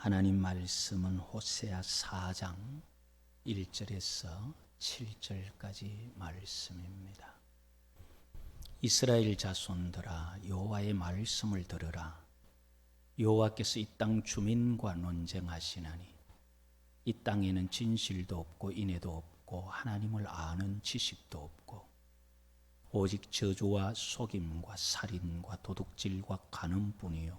하나님 말씀은 호세아 4장 1절에서 7절까지 말씀입니다. 이스라엘 자손들아, 여호와의 말씀을 들으라. 여호와께서 이 땅 주민과 논쟁하시나니 이 땅에는 진실도 없고 인애도 없고 하나님을 아는 지식도 없고 오직 저주와 속임과 살인과 도둑질과 간음뿐이요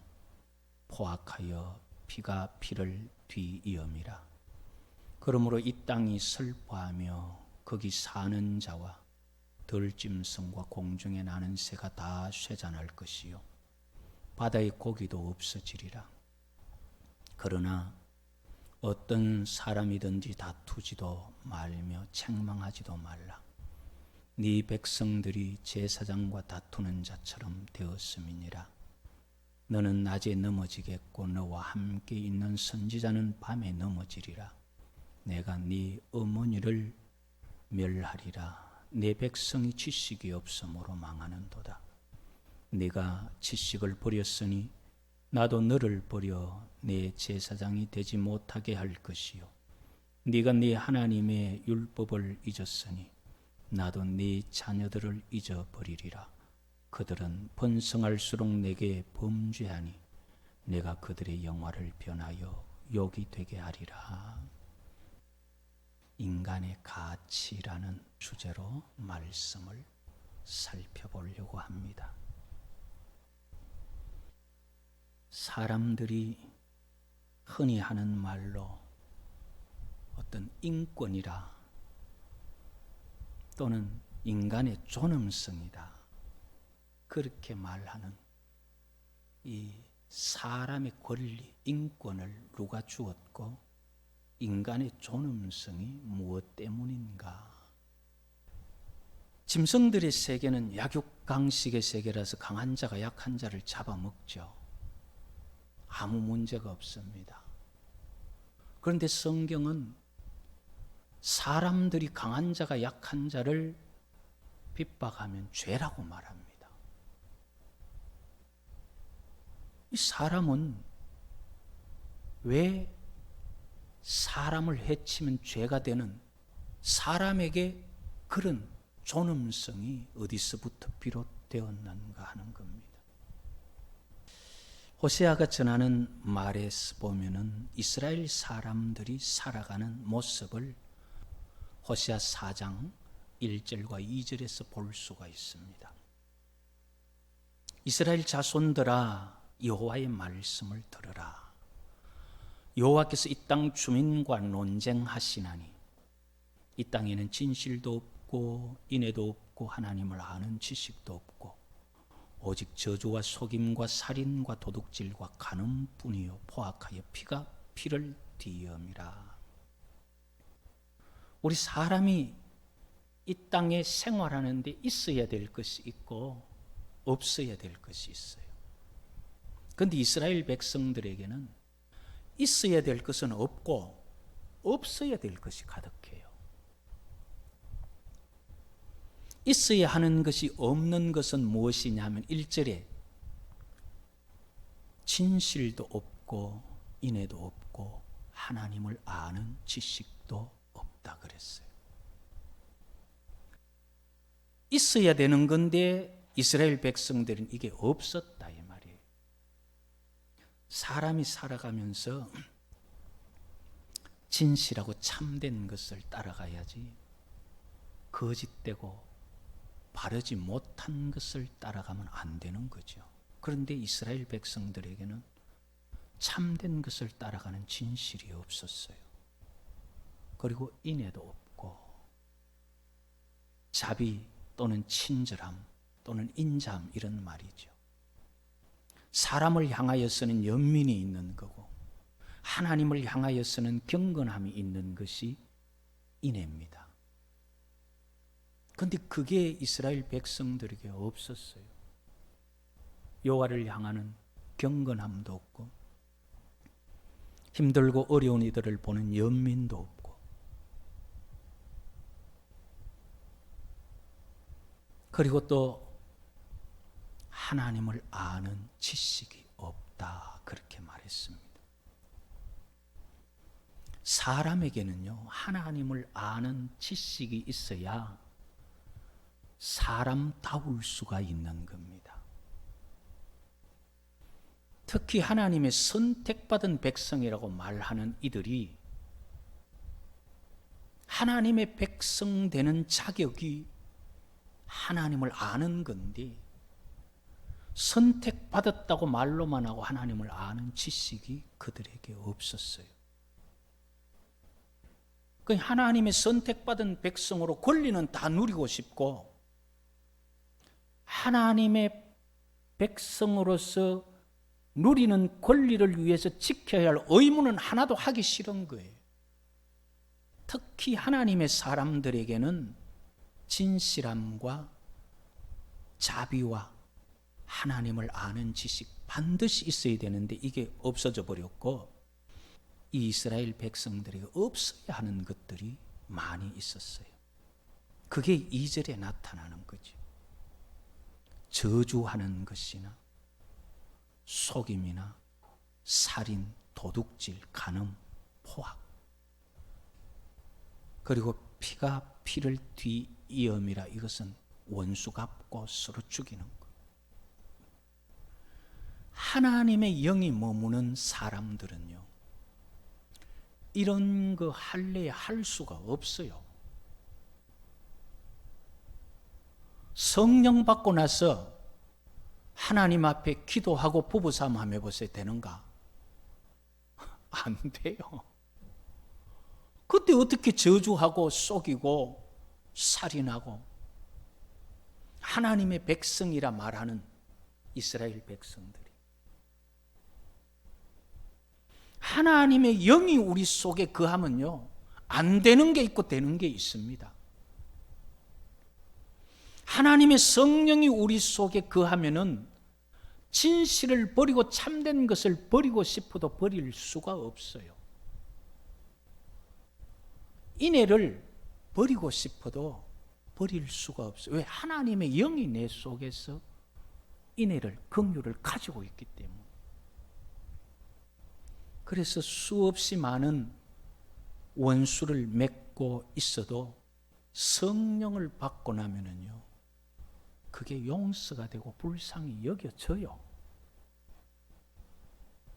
포악하여 피가 피를 뒤이음이라. 그러므로 이 땅이 슬퍼하며 거기 사는 자와 들짐승과 공중에 나는 새가 다 쇠잔할 것이요 바다의 고기도 없어지리라. 그러나 어떤 사람이든지 다투지도 말며 책망하지도 말라. 네 백성들이 제사장과 다투는 자처럼 되었음이니라. 너는 낮에 넘어지겠고 너와 함께 있는 선지자는 밤에 넘어지리라. 내가 네 어머니를 멸하리라. 내 백성이 지식이 없으므로 망하는도다. 네가 지식을 버렸으니 나도 너를 버려 내 제사장이 되지 못하게 할 것이요 네가 네 하나님의 율법을 잊었으니 나도 네 자녀들을 잊어버리리라. 그들은 번성할수록 내게 범죄하니 내가 그들의 영화를 변하여 욕이 되게 하리라. 인간의 가치라는 주제로 말씀을 살펴보려고 합니다. 사람들이 흔히 하는 말로 어떤 인권이라 또는 인간의 존엄성이다, 그렇게 말하는 이 사람의 권리, 인권을 누가 주었고 인간의 존엄성이 무엇 때문인가? 짐승들의 세계는 약육강식의 세계라서 강한 자가 약한 자를 잡아먹죠. 아무 문제가 없습니다. 그런데 성경은 사람들이 강한 자가 약한 자를 핍박하면 죄라고 말합니다. 이 사람은 왜 사람을 해치면 죄가 되는, 사람에게 그런 존엄성이 어디서부터 비롯되었는가 하는 겁니다. 호세아가 전하는 말에서 보면은 이스라엘 사람들이 살아가는 모습을 호세아 4장 1절과 2절에서 볼 수가 있습니다. 이스라엘 자손들아, 여호와의 말씀을 들으라. 여호와께서 이 땅 주민과 논쟁하시나니 이 땅에는 진실도 없고 인애도 없고 하나님을 아는 지식도 없고 오직 저주와 속임과 살인과 도둑질과 간음뿐이요 포악하여 피가 피를 뒤이음이라. 우리 사람이 이 땅에 생활하는 데 있어야 될 것이 있고 없어야 될 것이 있어요. 그런데 이스라엘 백성들에게는 있어야 될 것은 없고 없어야 될 것이 가득해요. 있어야 하는 것이 없는 것은 무엇이냐 하면 1절에 진실도 없고 인애도 없고 하나님을 아는 지식도 없다 그랬어요. 있어야 되는 건데 이스라엘 백성들은 이게 없었다 이 말이에요. 사람이 살아가면서 진실하고 참된 것을 따라가야지 거짓되고 바르지 못한 것을 따라가면 안 되는 거죠. 그런데 이스라엘 백성들에게는 참된 것을 따라가는 진실이 없었어요. 그리고 인애도 없고 자비 또는 친절함 또는 인자함 이런 말이죠. 사람을 향하여서는 연민이 있는 거고 하나님을 향하여서는 경건함이 있는 것이 인애입니다. 그런데 그게 이스라엘 백성들에게 없었어요. 여호와를 향하는 경건함도 없고 힘들고 어려운 이들을 보는 연민도 없고 그리고 또 하나님을 아는 지식이 없다 그렇게 말했습니다. 사람에게는요, 하나님을 아는 지식이 있어야 사람다울 수가 있는 겁니다. 특히 하나님의 선택받은 백성이라고 말하는 이들이 하나님의 백성 되는 자격이 하나님을 아는 건데, 선택받았다고 말로만 하고 하나님을 아는 지식이 그들에게 없었어요. 하나님의 선택받은 백성으로 권리는 다 누리고 싶고, 하나님의 백성으로서 누리는 권리를 위해서 지켜야 할 의무는 하나도 하기 싫은 거예요. 특히 하나님의 사람들에게는 진실함과 자비와 하나님을 아는 지식 반드시 있어야 되는데, 이게 없어져 버렸고, 이 이스라엘 백성들에게 없어야 하는 것들이 많이 있었어요. 그게 2절에 나타나는 거죠. 저주하는 것이나 속임이나 살인, 도둑질, 간음, 포악, 그리고 피가 피를 뒤이음이라, 이것은 원수 갚고 서로 죽이는 것. 하나님의 영이 머무는 사람들은요, 이런 거 할래야 할 수가 없어요. 성령 받고 나서 하나님 앞에 기도하고 부부싸움 한번 해보세요. 되는가? 안 돼요. 그때 어떻게 저주하고 속이고 살인하고, 하나님의 백성이라 말하는 이스라엘 백성들이, 하나님의 영이 우리 속에 거하면요, 안 되는 게 있고 되는 게 있습니다. 하나님의 성령이 우리 속에 거하면은 진실을 버리고 참된 것을 버리고 싶어도 버릴 수가 없어요. 인애를 버리고 싶어도 버릴 수가 없어요. 왜? 하나님의 영이 내 속에서 인애를, 긍휼을 가지고 있기 때문에. 그래서 수없이 많은 원수를 맺고 있어도 성령을 받고 나면은요, 그게 용서가 되고 불쌍히 여겨져요.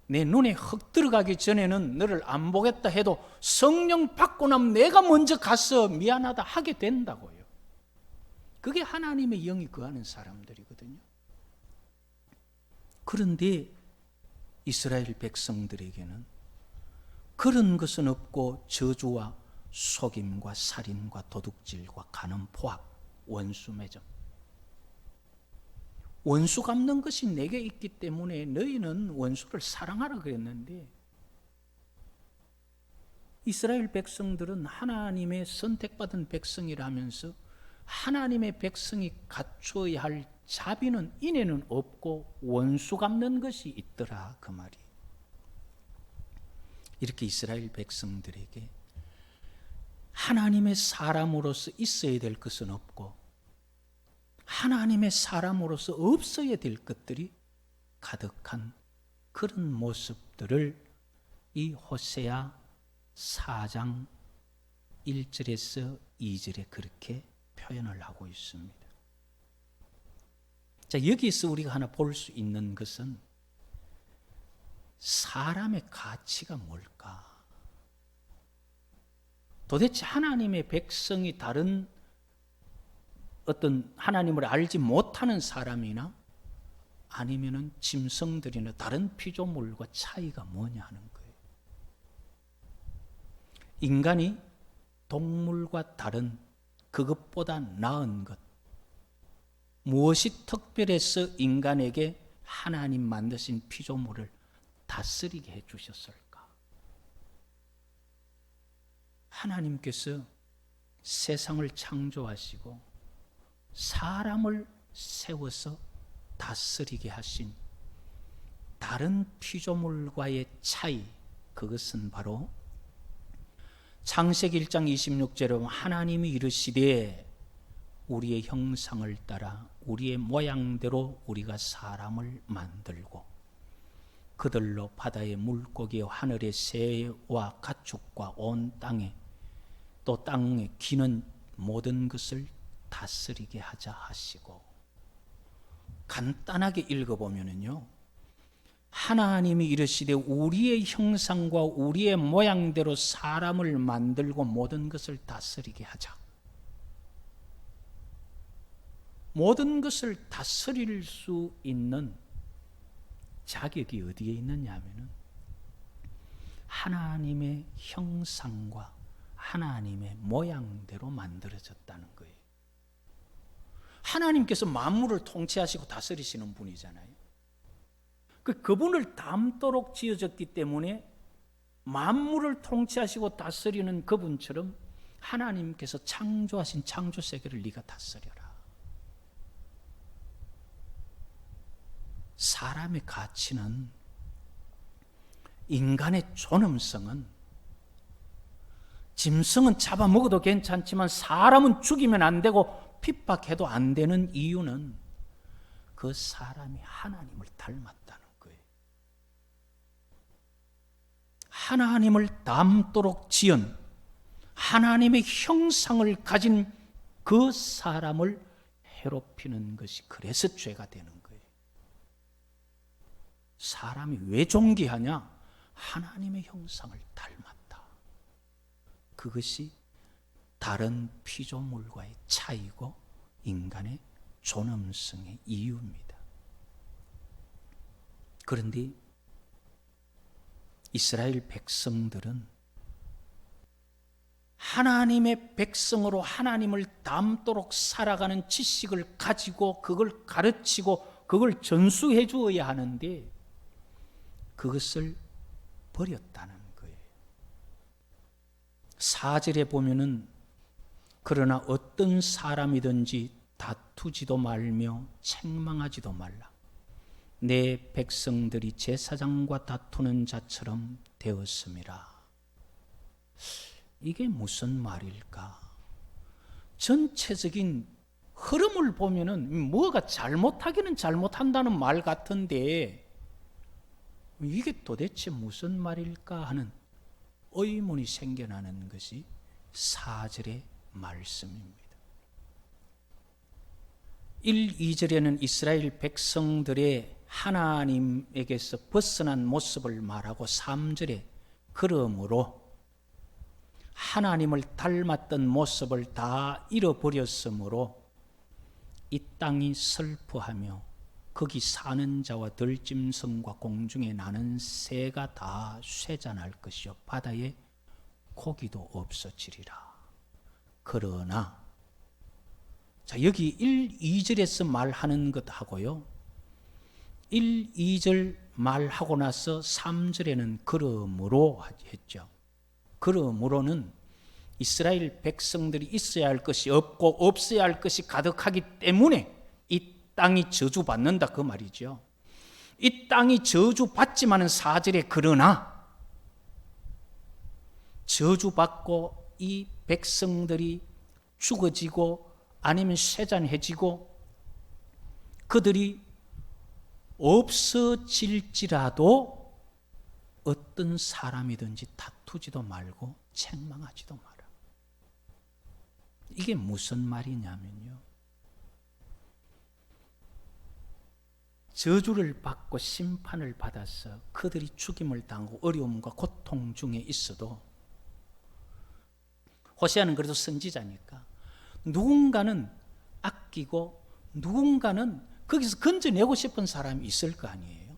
내 눈에 흙 들어가기 전에는 너를 안 보겠다 해도 성령 받고 나면 내가 먼저 가서 미안하다 하게 된다고요. 그게 하나님의 영이 거하는 사람들이거든요. 그런데 이스라엘 백성들에게는 그런 것은 없고, 저주와 속임과 살인과 도둑질과 간음, 포악, 원수 매점, 원수 갚는 것이 내게 있기 때문에 너희는 원수를 사랑하라 그랬는데, 이스라엘 백성들은 하나님의 선택받은 백성이라면서 하나님의 백성이 갖춰야 할 자비는, 인애는 없고 원수 갚는 것이 있더라, 그 말이. 이렇게 이스라엘 백성들에게 하나님의 사람으로서 있어야 될 것은 없고, 하나님의 사람으로서 없어야 될 것들이 가득한 그런 모습들을 이 호세아 4장 1절에서 2절에 그렇게 표현을 하고 있습니다. 자, 여기서 우리가 하나 볼 수 있는 것은 사람의 가치가 뭘까? 도대체 하나님의 백성이 다른 어떤 하나님을 알지 못하는 사람이나 아니면은 짐승들이나 다른 피조물과 차이가 뭐냐 하는 거예요. 인간이 동물과 다른, 그것보다 나은 것, 무엇이 특별해서 인간에게 하나님 만드신 피조물을 다스리게 해주셨을까? 하나님께서 세상을 창조하시고 사람을 세워서 다스리게 하신 다른 피조물과의 차이, 그것은 바로 창세기 1장 26절에 보면 하나님이 이르시되 우리의 형상을 따라 우리의 모양대로 우리가 사람을 만들고 그들로 바다의 물고기와 하늘의 새와 가축과 온 땅에 또 땅에 기는 모든 것을 다스리게 하자 하시고, 간단하게 읽어보면요, 하나님이 이르시되 우리의 형상과 우리의 모양대로 사람을 만들고 모든 것을 다스리게 하자. 모든 것을 다스릴 수 있는 자격이 어디에 있느냐 하면은 하나님의 형상과 하나님의 모양대로 만들어졌다는 거예요. 하나님께서 만물을 통치하시고 다스리시는 분이잖아요. 그분을 닮도록 지어졌기 때문에 만물을 통치하시고 다스리는 그분처럼 하나님께서 창조하신 창조 세계를 네가 다스려라. 사람의 가치는, 인간의 존엄성은, 짐승은 잡아먹어도 괜찮지만 사람은 죽이면 안 되고 핍박해도 안 되는 이유는 그 사람이 하나님을 닮았다는 거예요. 하나님을 닮도록 지은 하나님의 형상을 가진 그 사람을 해롭히는 것이 그래서 죄가 되는 거예요. 사람이 왜 존귀하냐? 하나님의 형상을 닮았다. 그것이 다른 피조물과의 차이고 인간의 존엄성의 이유입니다. 그런데 이스라엘 백성들은 하나님의 백성으로 하나님을 닮도록 살아가는 지식을 가지고 그걸 가르치고 그걸 전수해 주어야 하는데 그것을 버렸다는 거예요. 4절에 보면은 그러나 어떤 사람이든지 다투지도 말며 책망하지도 말라. 내 백성들이 제사장과 다투는 자처럼 되었음이라. 이게 무슨 말일까? 전체적인 흐름을 보면은 뭐가 잘못하기는 잘못한다는 말 같은데 이게 도대체 무슨 말일까 하는 의문이 생겨나는 것이 4절의 말씀입니다. 1, 2절에는 이스라엘 백성들의 하나님에게서 벗어난 모습을 말하고 3절에 그러므로 하나님을 닮았던 모습을 다 잃어버렸으므로 이 땅이 슬퍼하며 거기 사는 자와 들짐승과 공중에 나는 새가 다 쇠잔할 것이요 바다에 고기도 없어지리라. 그러나 자, 여기 1, 2절에서 말하는 것하고요 1, 2절 말하고 나서 3절에는 그러므로 했죠. 그러므로는 이스라엘 백성들이 있어야 할 것이 없고 없어야 할 것이 가득하기 때문에 이 땅이 저주받는다 그 말이죠. 이 땅이 저주받지만은 4절에 그러나 저주받고 이 백성들이 죽어지고 아니면 쇠잔해지고 그들이 없어질지라도 어떤 사람이든지 다투지도 말고 책망하지도 마라. 이게 무슨 말이냐면요, 저주를 받고 심판을 받아서 그들이 죽임을 당하고 어려움과 고통 중에 있어도, 호세아는 그래도 선지자니까 누군가는 아끼고 누군가는 거기서 건져내고 싶은 사람이 있을 거 아니에요.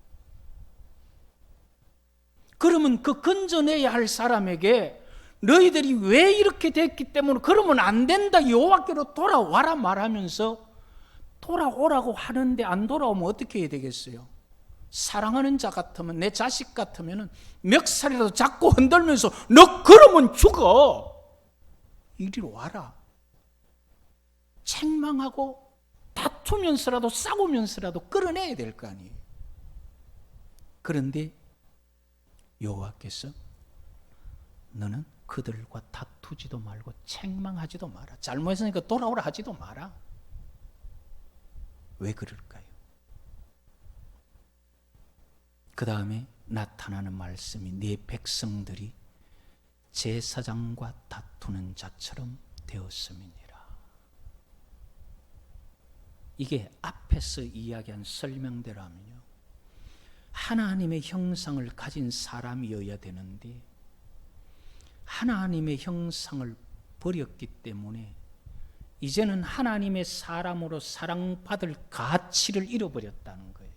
그러면 그 건져내야 할 사람에게 너희들이 왜 이렇게 됐기 때문에 그러면 안 된다, 여호와께로 돌아와라 말하면서 돌아오라고 하는데 안 돌아오면 어떻게 해야 되겠어요? 사랑하는 자 같으면, 내 자식 같으면 멱살이라도 잡고 흔들면서 너 그러면 죽어, 이리로 와라, 책망하고 다투면서라도 싸우면서라도 끌어내야 될 거 아니에요. 그런데 여호와께서 너는 그들과 다투지도 말고 책망하지도 마라, 잘못했으니까 돌아오라 하지도 마라. 왜 그럴까요? 그 다음에 나타나는 말씀이 네 백성들이 제사장과 다투는 자처럼 되었음이니라. 이게 앞에서 이야기한 설명대로라면요, 하나님의 형상을 가진 사람이어야 되는데 하나님의 형상을 버렸기 때문에 이제는 하나님의 사람으로 사랑받을 가치를 잃어버렸다는 거예요.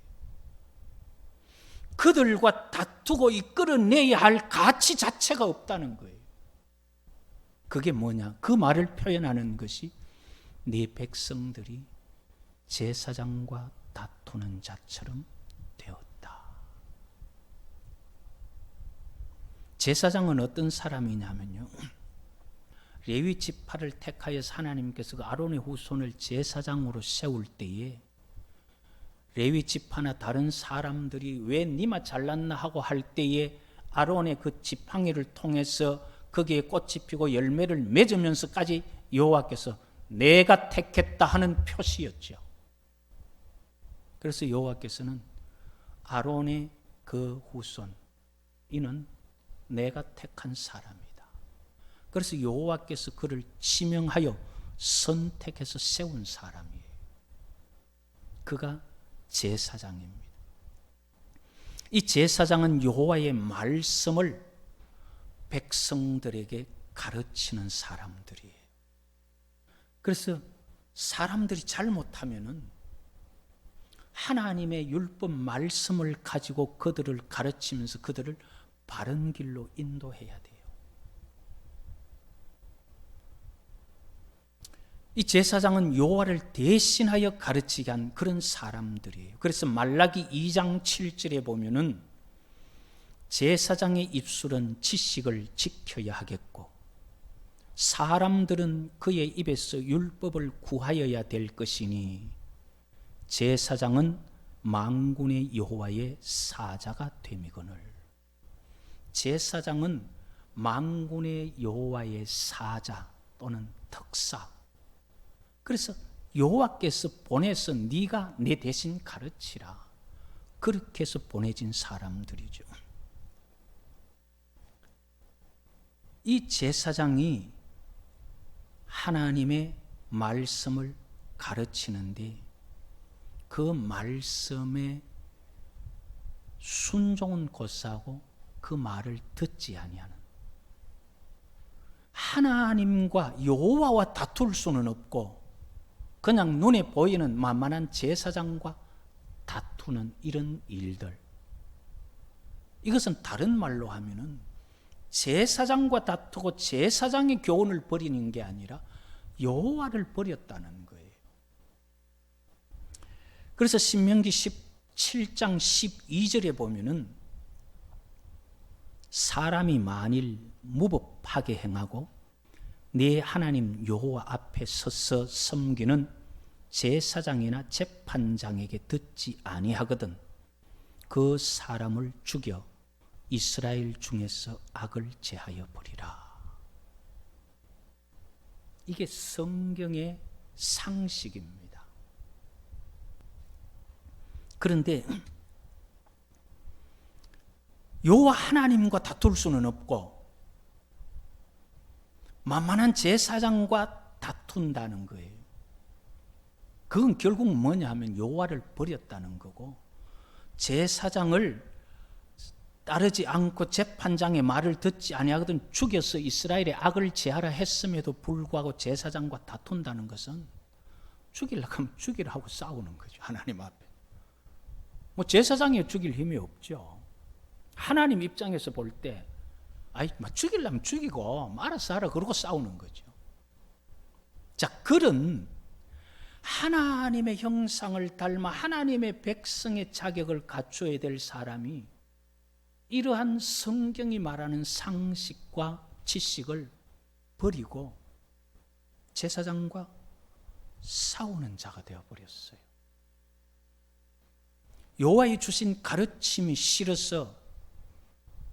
그들과 다투고 이끌어내야 할 가치 자체가 없다는 거예요. 그게 뭐냐? 그 말을 표현하는 것이 네 백성들이 제사장과 다투는 자처럼 되었다. 제사장은 어떤 사람이냐면요, 레위 지파를 택하여서 하나님께서 그 아론의 후손을 제사장으로 세울 때에 레위 지파나 다른 사람들이 왜 니마 잘났나 하고 할 때에 아론의 그 지팡이를 통해서 거기에 꽃이 피고 열매를 맺으면서까지 여호와께서 내가 택했다 하는 표시였죠. 그래서 여호와께서는 아론의 그 후손, 이는 내가 택한 사람이다. 그래서 여호와께서 그를 지명하여 선택해서 세운 사람이에요. 그가 제사장입니다. 이 제사장은 여호와의 말씀을 백성들에게 가르치는 사람들이에요. 그래서 사람들이 잘못하면은 하나님의 율법 말씀을 가지고 그들을 가르치면서 그들을 바른 길로 인도해야 돼요. 이 제사장은 여호와를 대신하여 가르치게 한 그런 사람들이에요. 그래서 말라기 2장 7절에 보면은 제사장의 입술은 지식을 지켜야 하겠고 사람들은 그의 입에서 율법을 구하여야 될 것이니 제사장은 만군의 여호와의 사자가 됨이거늘. 제사장은 만군의 여호와의 사자 또는 특사. 그래서 여호와께서 보내서 네가 내 대신 가르치라, 그렇게 해서 보내진 사람들이죠. 이 제사장이 하나님의 말씀을 가르치는데 그 말씀에 순종은 곧사하고 그 말을 듣지 아니하는, 하나님과 여호와와 다툴 수는 없고 그냥 눈에 보이는 만만한 제사장과 다투는 이런 일들, 이것은 다른 말로 하면은 제사장과 다투고 제사장의 교훈을 버리는 게 아니라 여호와를 버렸다는 거예요. 그래서 신명기 17장 12절에 보면은 사람이 만일 무법하게 행하고 네 하나님 여호와 앞에 서서 섬기는 제사장이나 재판장에게 듣지 아니하거든 그 사람을 죽여 이스라엘 중에서 악을 제하여 버리라. 이게 성경의 상식입니다. 그런데 여호와 하나님과 다툴 수는 없고 만만한 제사장과 다툰다는 거예요. 그건 결국 뭐냐 하면 여호와를 버렸다는 거고, 제사장을 따르지 않고 재판장의 말을 듣지 아니하거든 죽여서 이스라엘의 악을 제하라 했음에도 불구하고 제사장과 다툰다는 것은 죽이려고 하면 죽이라 하고 싸우는 거죠. 하나님 앞에. 뭐 제사장이 죽일 힘이 없죠. 하나님 입장에서 볼 때 죽이려면 죽이고 알아서 하라 그러고 싸우는 거죠. 자, 그런 하나님의 형상을 닮아 하나님의 백성의 자격을 갖춰야 될 사람이 이러한 성경이 말하는 상식과 지식을 버리고 제사장과 싸우는 자가 되어버렸어요. 여호와의 주신 가르침이 싫어서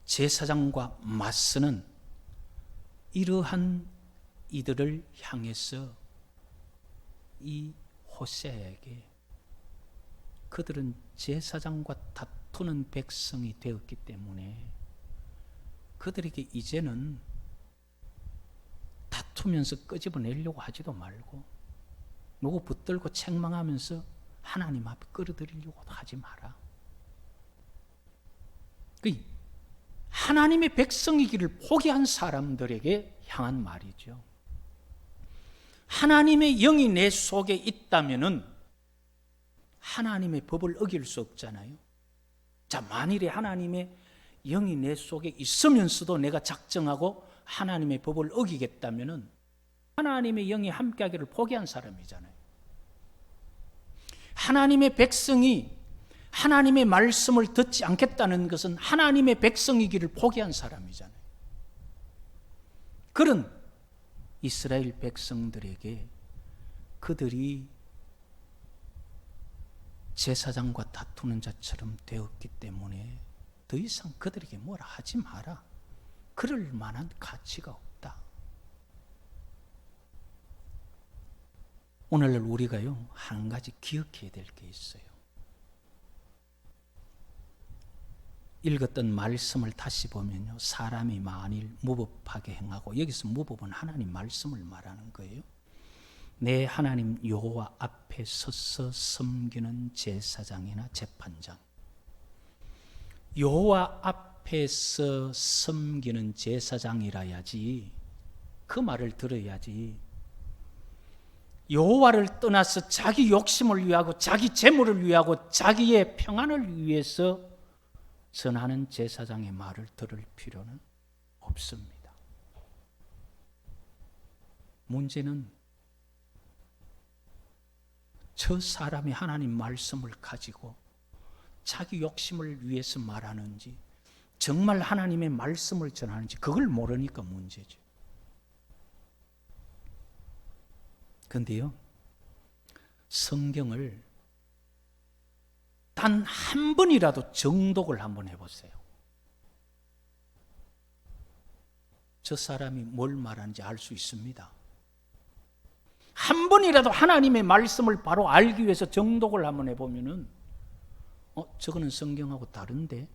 제사장과 맞서는 이러한 이들을 향해서 이 호세아에게 그들은 제사장과 다투는 백성이 되었기 때문에 그들에게 이제는 다투면서 끄집어내려고 하지도 말고 누구 붙들고 책망하면서 하나님 앞에 끌어들이려고 하지 마라. 하나님의 백성이기를 포기한 사람들에게 향한 말이죠. 하나님의 영이 내 속에 있다면은 하나님의 법을 어길 수 없잖아요. 자, 만일에 하나님의 영이 내 속에 있으면서도 내가 작정하고 하나님의 법을 어기겠다면은 하나님의 영이 함께하기를 포기한 사람이잖아요. 하나님의 백성이 하나님의 말씀을 듣지 않겠다는 것은 하나님의 백성이기를 포기한 사람이잖아요. 그런 이스라엘 백성들에게 그들이 제사장과 다투는 자처럼 되었기 때문에 더 이상 그들에게 뭐라 하지 마라. 그럴 만한 가치가 없다. 오늘날 우리가요, 한 가지 기억해야 될 게 있어요. 읽었던 말씀을 다시 보면요, 사람이 만일 무법하게 행하고, 여기서 무법은 하나님 말씀을 말하는 거예요. 내 하나님 여호와 앞에 서서 섬기는 제사장이나 재판장, 여호와 앞에서 섬기는 제사장이라야지, 그 말을 들어야지 여호와를 떠나서 자기 욕심을 위하고 자기 재물을 위하고 자기의 평안을 위해서 전하는 제사장의 말을 들을 필요는 없습니다. 문제는 저 사람이 하나님 말씀을 가지고 자기 욕심을 위해서 말하는지 정말 하나님의 말씀을 전하는지 그걸 모르니까 문제죠. 그런데요, 성경을 단 한 번이라도 정독을 한번 해보세요. 저 사람이 뭘 말하는지 알 수 있습니다. 한 번이라도 하나님의 말씀을 바로 알기 위해서 정독을 한번 해보면은 저거는 성경하고 다른데,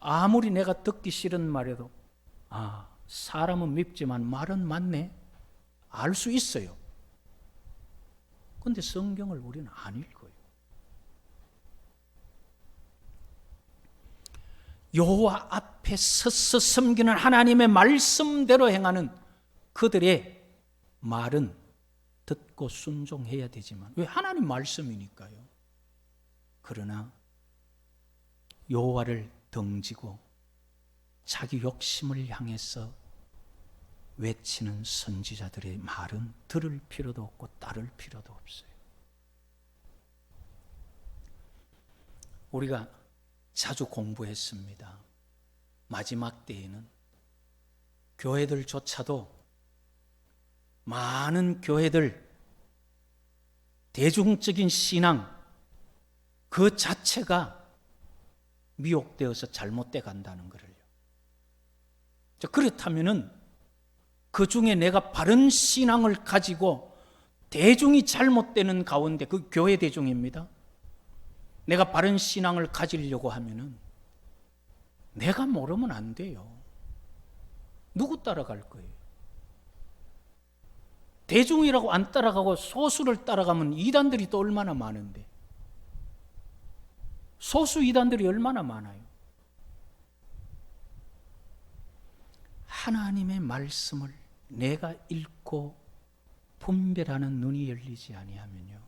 아무리 내가 듣기 싫은 말에도 사람은 밉지만 말은 맞네, 알 수 있어요. 그런데 성경을 우리는 안 읽어요. 여호와 앞에 서서 섬기는 하나님의 말씀대로 행하는 그들의 말은 듣고 순종해야 되지만, 왜? 하나님 말씀이니까요. 그러나 여호와를 등지고 자기 욕심을 향해서 외치는 선지자들의 말은 들을 필요도 없고 따를 필요도 없어요. 우리가 자주 공부했습니다. 마지막 때에는 교회들조차도, 많은 교회들, 대중적인 신앙 그 자체가 미혹되어서 잘못돼 간다는 거를요. 그렇다면은 그 중에 내가 바른 신앙을 가지고 대중이 잘못되는 가운데, 그 교회 대중입니다. 내가 바른 신앙을 가지려고 하면은 내가 모르면 안 돼요. 누구 따라갈 거예요? 대중이라고 안 따라가고 소수를 따라가면 이단들이 또 얼마나 많은데, 소수 이단들이 얼마나 많아요. 하나님의 말씀을 내가 읽고 분별하는 눈이 열리지 아니하면요,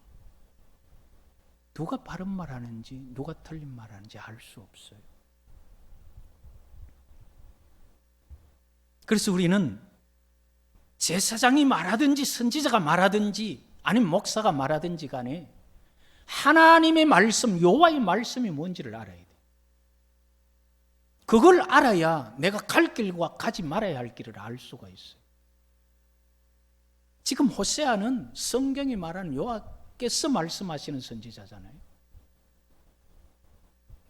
누가 바른 말 하는지 누가 틀린 말 하는지 알 수 없어요. 그래서 우리는 제사장이 말하든지 선지자가 말하든지 아니면 목사가 말하든지 간에 하나님의 말씀, 여호와의 말씀이 뭔지를 알아야 돼. 그걸 알아야 내가 갈 길과 가지 말아야 할 길을 알 수가 있어요. 지금 호세아는 성경이 말하는 여호와께서 말씀하시는 선지자잖아요.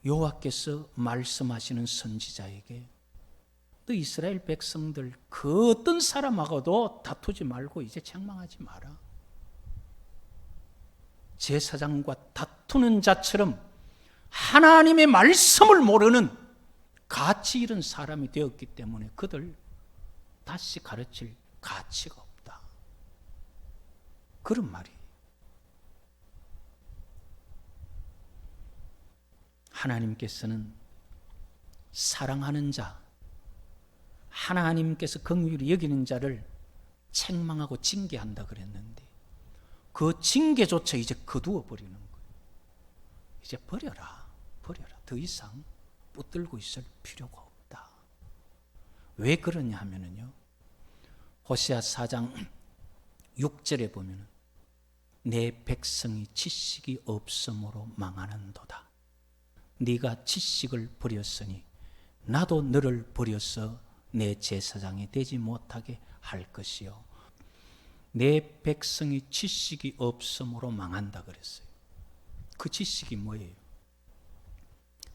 여호와께서 말씀하시는 선지자에게 너 이스라엘 백성들 그 어떤 사람하고도 다투지 말고 이제 책망하지 마라. 제사장과 다투는 자처럼 하나님의 말씀을 모르는 가치 잃은 사람이 되었기 때문에 그들 다시 가르칠 가치가 없다. 그런 말이. 하나님께서는 사랑하는 자, 하나님께서 긍휼히 여기는 자를 책망하고 징계한다 그랬는데 그 징계조차 이제 거두어 버리는 거예요. 이제 버려라. 더 이상 붙들고 있을 필요가 없다. 왜 그러냐 하면은요, 호세아 4장 6절에 보면은 내 백성이 지식이 없으므로 망하는도다. 네가 지식을 버렸으니 나도 너를 버려서 내 제사장이 되지 못하게 할 것이요. 내 백성이 지식이 없으므로 망한다 그랬어요. 그 지식이 뭐예요?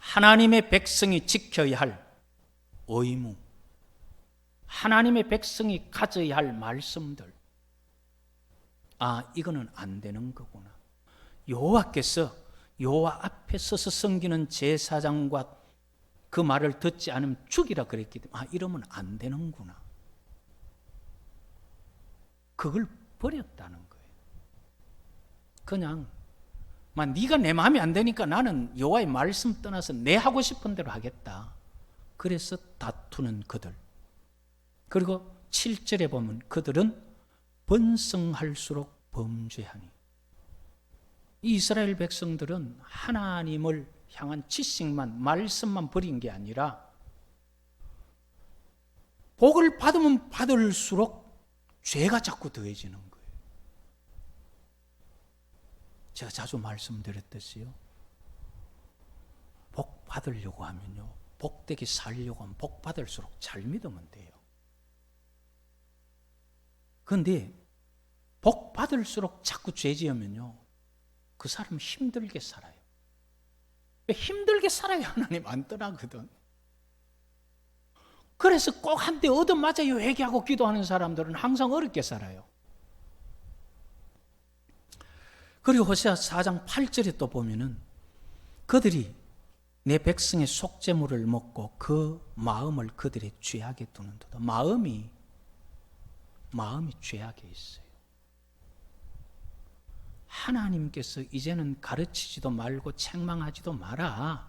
하나님의 백성이 지켜야 할 의무, 하나님의 백성이 가져야 할 말씀들. 아, 이거는 안 되는 거구나. 여호와께서 여호와 앞에 서서 섬기는 제사장과 그 말을 듣지 않으면 죽이라 그랬기 때문에 이러면 안 되는구나. 그걸 버렸다는 거예요. 그냥 네가 내 마음에 안 되니까 나는 여호와의 말씀 떠나서 내 하고 싶은 대로 하겠다. 그래서 다투는 그들. 그리고 7절에 보면 그들은 번성할수록 범죄하니. 이 이스라엘 백성들은 하나님을 향한 지식만, 말씀만 버린 게 아니라 복을 받으면 받을수록 죄가 자꾸 더해지는 거예요. 제가 자주 말씀드렸듯이요, 복 받으려고 하면요, 복되게 살려고 하면 복 받을수록 잘 믿으면 돼요. 그런데 복 받을수록 자꾸 죄 지으면요, 그 사람은 힘들게 살아요. 힘들게 살아야 하나님 안 떠나거든. 그래서 꼭 한 대 얻어맞아요 회개하고 기도하는 사람들은 항상 어렵게 살아요. 그리고 호세아 4장 8절에 또 보면은 그들이 내 백성의 속죄물을 먹고 그 마음을 그들의 죄악에 두는도다. 마음이 죄악에 있어요. 하나님께서 이제는 가르치지도 말고 책망하지도 마라.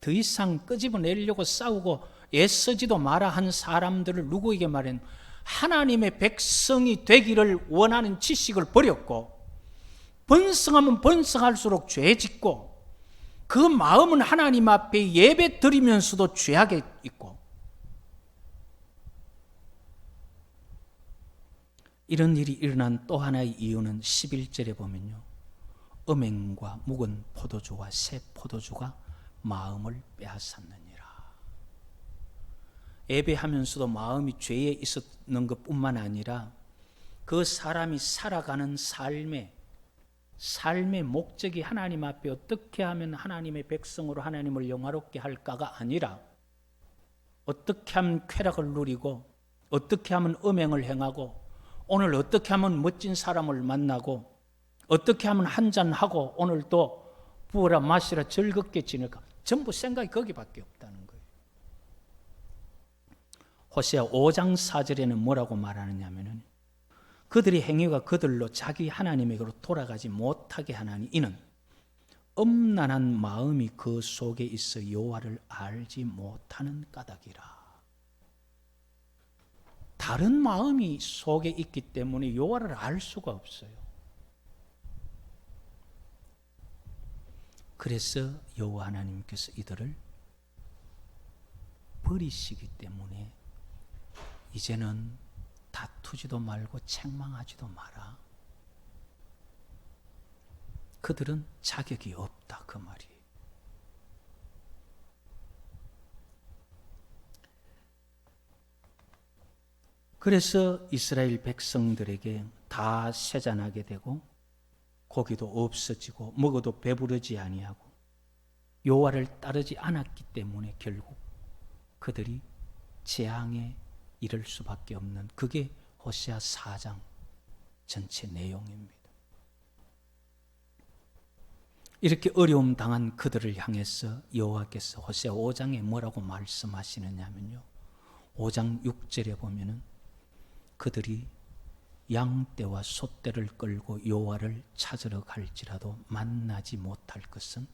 더 이상 끄집어내려고 싸우고 애쓰지도 마라 한 사람들을 누구에게 말했는? 하나님의 백성이 되기를 원하는 지식을 버렸고, 번성하면 번성할수록 죄 짓고, 그 마음은 하나님 앞에 예배 드리면서도 죄악에 있고, 이런 일이 일어난 또 하나의 이유는 11절에 보면요, 음행과 묵은 포도주와 새 포도주가 마음을 빼앗았느니라. 예배하면서도 마음이 죄에 있었는 것뿐만 아니라 그 사람이 살아가는 삶의 목적이 하나님 앞에 어떻게 하면 하나님의 백성으로 하나님을 영화롭게 할까가 아니라 어떻게 하면 쾌락을 누리고, 어떻게 하면 음행을 행하고, 오늘 어떻게 하면 멋진 사람을 만나고, 어떻게 하면 한잔하고 오늘 또 부어라 마시라 즐겁게 지낼까, 전부 생각이 거기밖에 없다는 거예요. 호세아 5장 4절에는 뭐라고 말하느냐 하면은 그들의 행위가 그들로 자기 하나님에게로 돌아가지 못하게 하나니 이는 엄난한 마음이 그 속에 있어 여호와를 알지 못하는 까닭이라. 다른 마음이 속에 있기 때문에 여호와를 알 수가 없어요. 그래서 여호와 하나님께서 이들을 버리시기 때문에 이제는 다투지도 말고 책망하지도 마라. 그들은 자격이 없다, 그 말이에요. 그래서 이스라엘 백성들에게 다 쇠잔하게 되고 고기도 없어지고 먹어도 배부르지 아니하고 여호와를 따르지 않았기 때문에 결국 그들이 재앙에 이를 수밖에 없는, 그게 호세아 4장 전체 내용입니다. 이렇게 어려움 당한 그들을 향해서 여호와께서 호세아 5장에 뭐라고 말씀하시느냐면요, 5장 6절에 보면은 그들이 양떼와 소떼를 끌고 여호와를 찾으러 갈지라도 만나지 못할 것은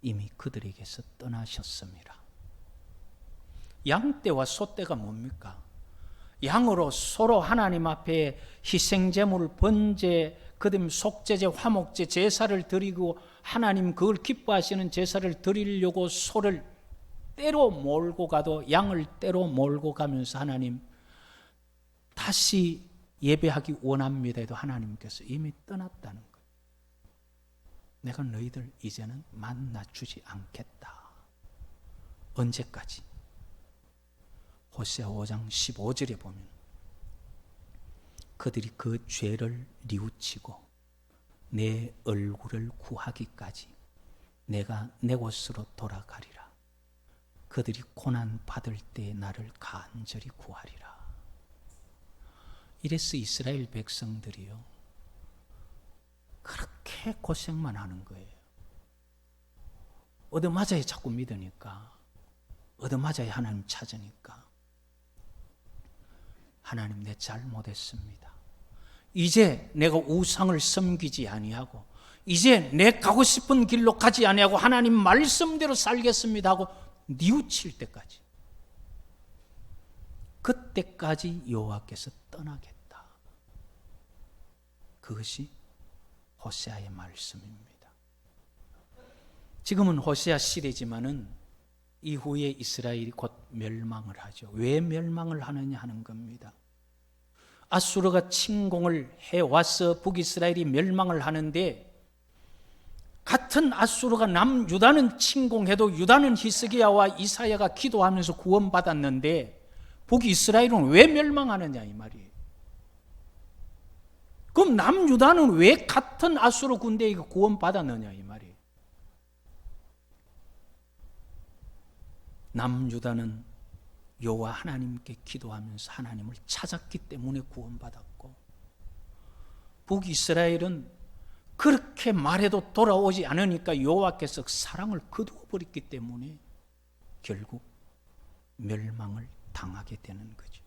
이미 그들에게서 떠나셨습니다. 양떼와 소떼가 뭡니까? 양으로 서로 하나님 앞에 희생제물, 번제, 그다음에 속죄제, 화목제, 제사를 드리고 하나님 그걸 기뻐하시는 제사를 드리려고 소를 때로 몰고 가도, 양을 때로 몰고 가면서 하나님 다시 예배하기 원합니다 해도 하나님께서 이미 떠났다는 거예요. 내가 너희들 이제는 만나주지 않겠다. 언제까지? 호세아 5장 15절에 보면 그들이 그 죄를 뉘우치고 내 얼굴을 구하기까지 내가 내 곳으로 돌아가리라. 그들이 고난 받을 때 나를 간절히 구하리라. 이래서 이스라엘 백성들이요, 그렇게 고생만 하는 거예요. 얻어맞아야 자꾸 믿으니까, 얻어맞아야 하나님 찾으니까. 하나님, 내 잘못했습니다. 이제 내가 우상을 섬기지 아니하고 이제 내 가고 싶은 길로 가지 아니하고 하나님 말씀대로 살겠습니다 하고 뉘우칠 때까지, 그때까지 여호와께서 떠나겠다. 그것이 호세아의 말씀입니다. 지금은 호세아 시대지만은 이후에 이스라엘이 곧 멸망을 하죠. 왜 멸망을 하느냐 하는 겁니다. 아수르가 침공을 해와서 북이스라엘이 멸망을 하는데, 같은 아수르가 남유다는 침공해도 유다는 히스기야와 이사야가 기도하면서 구원받았는데 북이스라엘은 왜 멸망하느냐 이 말이에요. 그럼 남유다는 왜 같은 아수르 군대에게 구원받았느냐 이 말이에요. 남유다는 여호와 하나님께 기도하면서 하나님을 찾았기 때문에 구원받았고, 북이스라엘은 그렇게 말해도 돌아오지 않으니까 여호와께서 사랑을 거두어 버렸기 때문에 결국 멸망을 당하게 되는 거죠.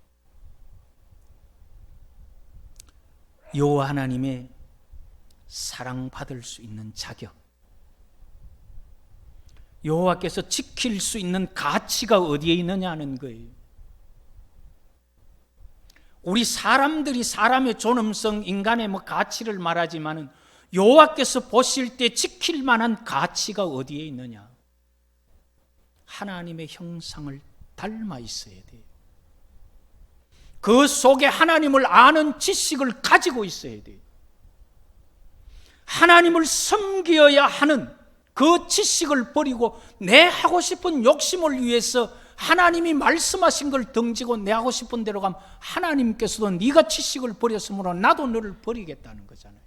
여호와 하나님의 사랑받을 수 있는 자격, 여호와께서 지킬 수 있는 가치가 어디에 있느냐 하는 거예요. 우리 사람들이 사람의 존엄성, 인간의 가치를 말하지만은 여호와께서 보실 때 지킬 만한 가치가 어디에 있느냐? 하나님의 형상을 닮아 있어야 돼요. 그 속에 하나님을 아는 지식을 가지고 있어야 돼요. 하나님을 섬겨야 하는 그 지식을 버리고 내 하고 싶은 욕심을 위해서 하나님이 말씀하신 걸 던지고 내 하고 싶은 대로 가면 하나님께서도 네가 지식을 버렸으므로 나도 너를 버리겠다는 거잖아요.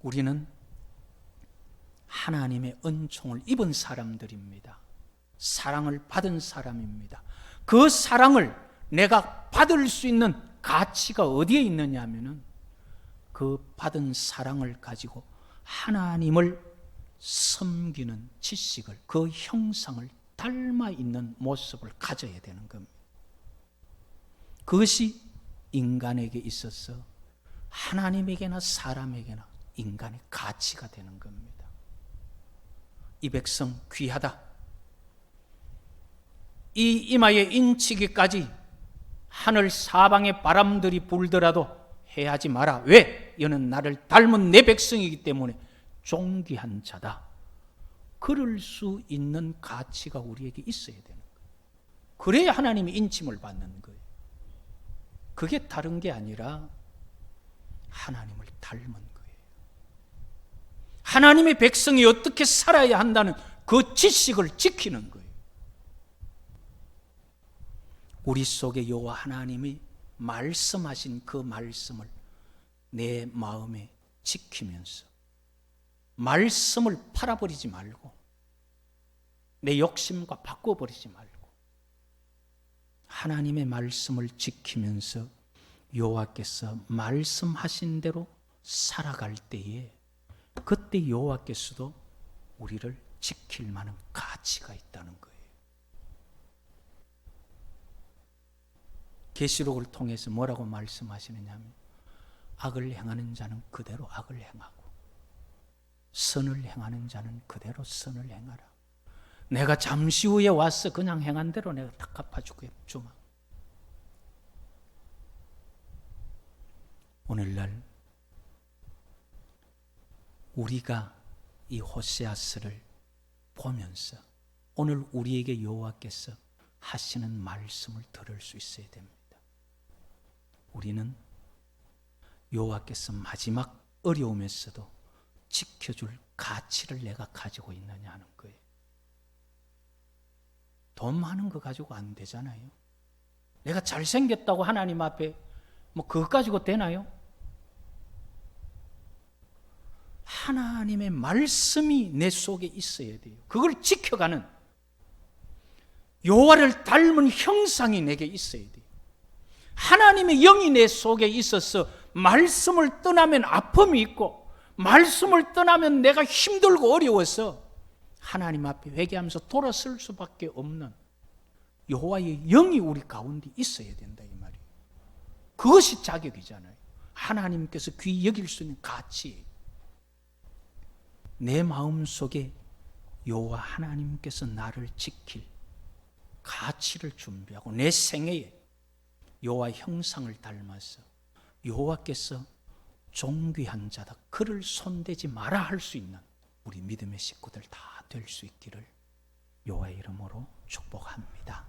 우리는 하나님의 은총을 입은 사람들입니다. 사랑을 받은 사람입니다. 그 사랑을 내가 받을 수 있는 가치가 어디에 있느냐 하면은 그 받은 사랑을 가지고 하나님을 섬기는 지식을, 그 형상을 닮아 있는 모습을 가져야 되는 겁니다. 그것이 인간에게 있어서 하나님에게나 사람에게나 인간의 가치가 되는 겁니다. 이 백성 귀하다. 이 이마에 인치기까지 하늘 사방의 바람들이 불더라도 해하지 마라. 왜? 이는 나를 닮은 내 백성이기 때문에 존귀한 자다. 그럴 수 있는 가치가 우리에게 있어야 되는 거예요. 그래야 하나님이 인침을 받는 거예요. 그게 다른 게 아니라 하나님을 닮은 거예요. 하나님의 백성이 어떻게 살아야 한다는 그 지식을 지키는 거예요. 우리 속에 여호와 하나님이 말씀하신 그 말씀을 내 마음에 지키면서 말씀을 팔아버리지 말고 내 욕심과 바꿔버리지 말고 하나님의 말씀을 지키면서 여호와께서 말씀하신 대로 살아갈 때에 그때 여호와께서도 우리를 지킬 만한 가치가 있다는 거예요. 계시록을 통해서 뭐라고 말씀하시느냐면 악을 행하는 자는 그대로 악을 행하고 선을 행하는 자는 그대로 선을 행하라. 내가 잠시 후에 와서 그냥 행한 대로 내가 다 갚아주마. 오늘날 우리가 이 호세아서를 보면서 오늘 우리에게 여호와께서 하시는 말씀을 들을 수 있어야 됩니다. 우리는 여호와께서 마지막 어려움에서도 지켜줄 가치를 내가 가지고 있느냐 하는 거예요. 돈 많은 거 가지고 안 되잖아요. 내가 잘생겼다고 하나님 앞에 뭐 그것 가지고 되나요? 하나님의 말씀이 내 속에 있어야 돼요. 그걸 지켜가는 여호와를 닮은 형상이 내게 있어야 돼요. 하나님의 영이 내 속에 있어서 말씀을 떠나면 아픔이 있고 말씀을 떠나면 내가 힘들고 어려워서 하나님 앞에 회개하면서 돌아설 수밖에 없는 여호와의 영이 우리 가운데 있어야 된다 이 말이에요. 그것이 자격이잖아요. 하나님께서 귀히 여길 수 있는 가치. 내 마음속에 여호와 하나님께서 나를 지킬 가치를 준비하고 내 생애에 여호와 형상을 닮아서 여호와께서 존귀한 자다, 그를 손대지 마라 할 수 있는 우리 믿음의 식구들 다 될 수 있기를 여호와의 이름으로 축복합니다.